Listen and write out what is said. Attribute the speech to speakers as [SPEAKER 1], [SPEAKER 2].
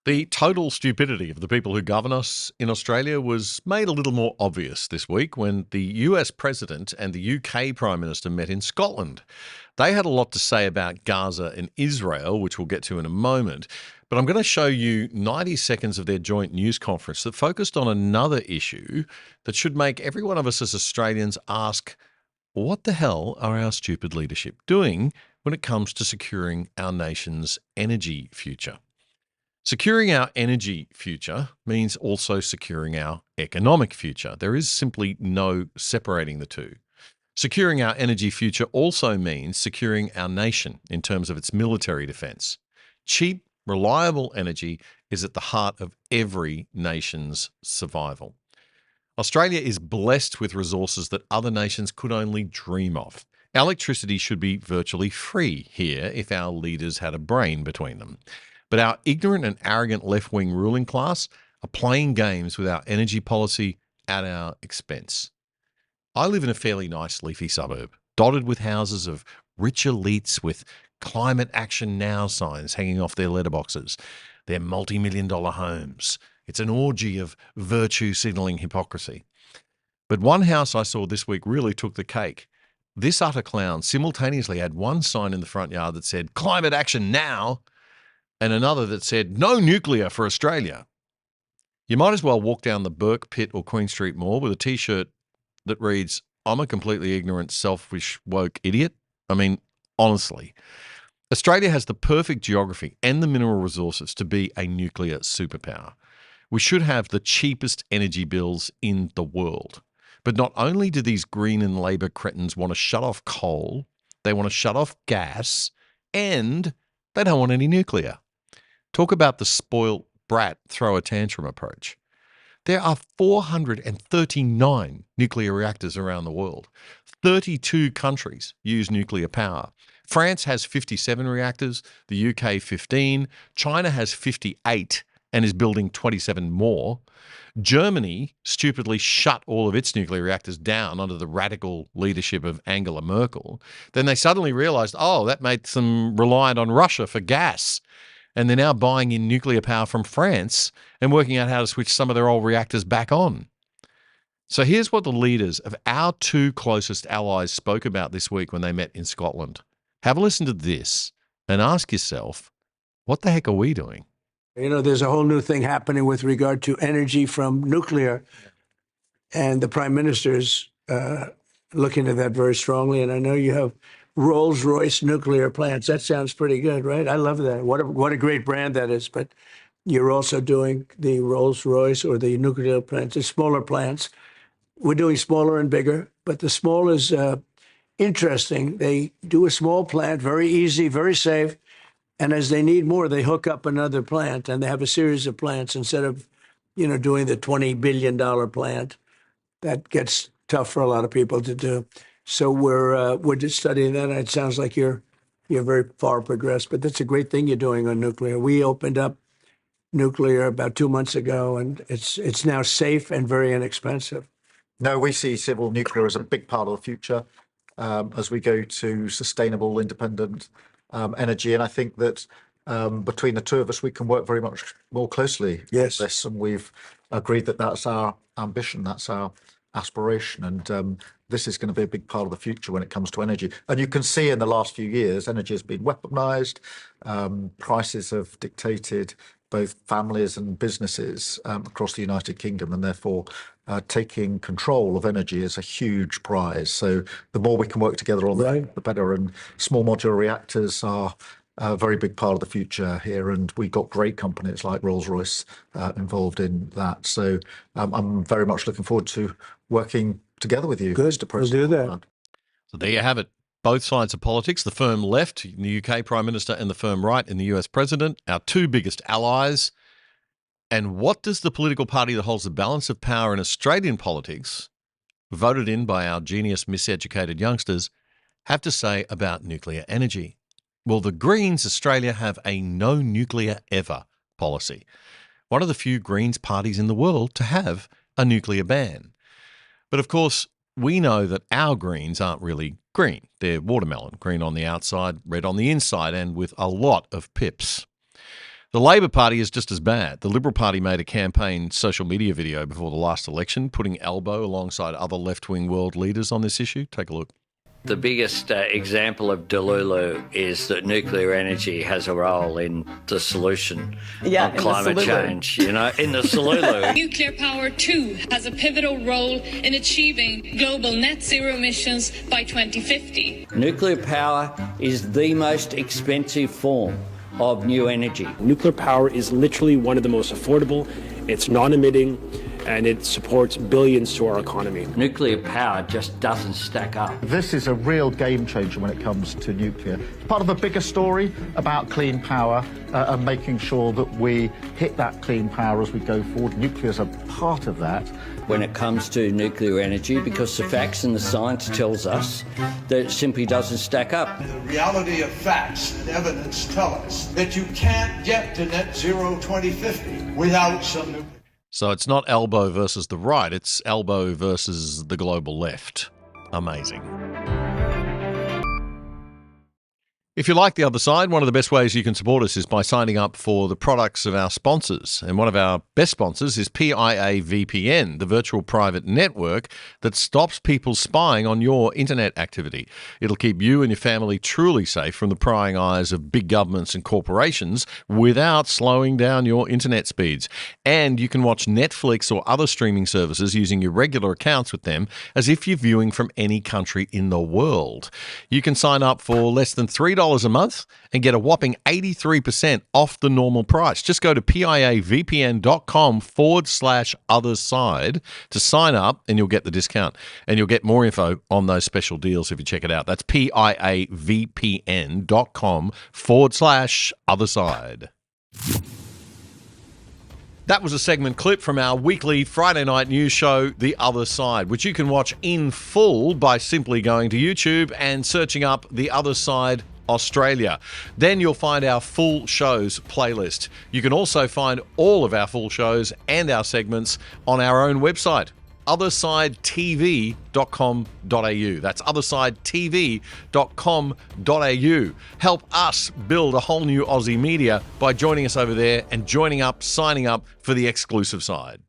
[SPEAKER 1] The total stupidity of the people who govern us in Australia was made a little more obvious this week when the US President and the UK Prime Minister met in Scotland. They had a lot to say about Gaza and Israel, which we'll get to in a moment. But I'm going to show you 90 seconds of their joint news conference that focused on another issue that should make every one of us as Australians ask, what the hell are our stupid leadership doing when it comes to securing our nation's energy future? Securing our energy future means also securing our economic future. There is simply no separating the two. Securing our energy future also means securing our nation in terms of its military defence. Cheap, reliable energy is at the heart of every nation's survival. Australia is blessed with resources that other nations could only dream of. Electricity should be virtually free here if our leaders had a brain between them. But our ignorant and arrogant left-wing ruling class are playing games with our energy policy at our expense. I live in a fairly nice leafy suburb, dotted with houses of rich elites with Climate Action Now signs hanging off their letterboxes. They're multi-million-dollar homes. It's an orgy of virtue signalling hypocrisy. But one house I saw this week really took the cake. This utter clown simultaneously had one sign in the front yard that said, Climate Action Now, and another that said, no nuclear for Australia. You might as well walk down the Burke, Pitt or Queen Street Mall with a T-shirt that reads, I'm a completely ignorant, selfish, woke idiot. I mean, honestly. Australia has the perfect geography and the mineral resources to be a nuclear superpower. We should have the cheapest energy bills in the world. But not only do these Green and Labor cretins want to shut off coal, they want to shut off gas, and they don't want any nuclear. Talk about the spoiled brat throw a tantrum approach. There are 439 nuclear reactors around the world. 32 countries use nuclear power. France has 57 reactors, the UK 15, China has 58 and is building 27 more. Germany stupidly shut all of its nuclear reactors down under the radical leadership of Angela Merkel. Then they suddenly realized, that made them reliant on Russia for gas. And they're now buying in nuclear power from France and working out how to switch some of their old reactors back on. So here's what the leaders of our two closest allies spoke about this week when they met in Scotland. Have a listen to this and ask yourself, what the heck are we doing?
[SPEAKER 2] You know, there's a whole new thing happening with regard to energy from nuclear, and the Prime Minister's looking at that very strongly. And I know you have Rolls-Royce nuclear plants. That sounds pretty good, right? I love that. What a great brand that is. But you're also doing the Rolls-Royce or the nuclear plants, the smaller plants. We're doing smaller and bigger, but the small is interesting. They do a small plant, very easy, very safe. And as they need more, they hook up another plant, and they have a series of plants instead of, doing the $20 billion plant. That gets tough for a lot of people to do. So we're just studying that. And it sounds like you're very far progressed, but that's a great thing you're doing on nuclear. We opened up nuclear about 2 months ago, and it's now safe and very inexpensive.
[SPEAKER 3] No, we see civil nuclear as a big part of the future as we go to sustainable, independent energy. And I think that between the two of us, we can work very much more closely on this. And we've agreed that that's our ambition, that's our aspiration. And this is going to be a big part of the future when it comes to energy. And you can see in the last few years, energy has been weaponized. Prices have dictated both families and businesses across the United Kingdom, and therefore taking control of energy is a huge prize. So the more we can work together on that, the better. And small modular reactors are a very big part of the future here, and we've got great companies like Rolls-Royce involved in that. So I'm very much looking forward to working together with you.
[SPEAKER 2] Good, we'll do that.
[SPEAKER 1] So there you have it. Both sides of politics, the firm left in the UK Prime Minister and the firm right in the US President, our two biggest allies. And what does the political party that holds the balance of power in Australian politics, voted in by our genius, miseducated youngsters, have to say about nuclear energy? Well, the Greens Australia have a no nuclear ever policy. One of the few Greens parties in the world to have a nuclear ban. But of course, we know that our Greens aren't really green. They're watermelon, green on the outside, red on the inside, and with a lot of pips. The Labor Party is just as bad. The Liberal Party made a campaign social media video before the last election, putting Albo alongside other left-wing world leaders on this issue. Take a look.
[SPEAKER 4] The biggest example of delulu is that nuclear energy has a role in the solution on climate change, in the Solulu.
[SPEAKER 5] Nuclear power, too, has a pivotal role in achieving global net zero emissions by 2050.
[SPEAKER 4] Nuclear power is the most expensive form of new energy.
[SPEAKER 6] Nuclear power is literally one of the most affordable. It's non-emitting, and it supports billions to our economy.
[SPEAKER 4] Nuclear power just doesn't stack up.
[SPEAKER 3] This is a real game changer when it comes to nuclear. It's part of a bigger story about clean power and making sure that we hit that clean power as we go forward. Nuclear is a part of that.
[SPEAKER 4] When it comes to nuclear energy, because the facts and the science tells us that it simply doesn't stack up.
[SPEAKER 7] The reality of facts and evidence tell us that you can't get to net zero 2050 without some nuclear.
[SPEAKER 1] So it's not Albo versus the right, it's Albo versus the global left. Amazing. If you like The Other Side, one of the best ways you can support us is by signing up for the products of our sponsors. And one of our best sponsors is PIA VPN, the virtual private network that stops people spying on your internet activity. It'll keep you and your family truly safe from the prying eyes of big governments and corporations without slowing down your internet speeds. And you can watch Netflix or other streaming services using your regular accounts with them as if you're viewing from any country in the world. You can sign up for less than $3 a month and get a whopping 83% off the normal price. Just go to piavpn.com/otherside to sign up and you'll get the discount. And you'll get more info on those special deals if you check it out. That's piavpn.com/otherside. That was a segment clip from our weekly Friday night news show, The Other Side, which you can watch in full by simply going to YouTube and searching up The Other Side Australia. Then you'll find our full shows playlist. You can also find all of our full shows and our segments on our own website, othersidetv.com.au. That's othersidetv.com.au. Help us build a whole new Aussie media by joining us over there and signing up for the exclusive side.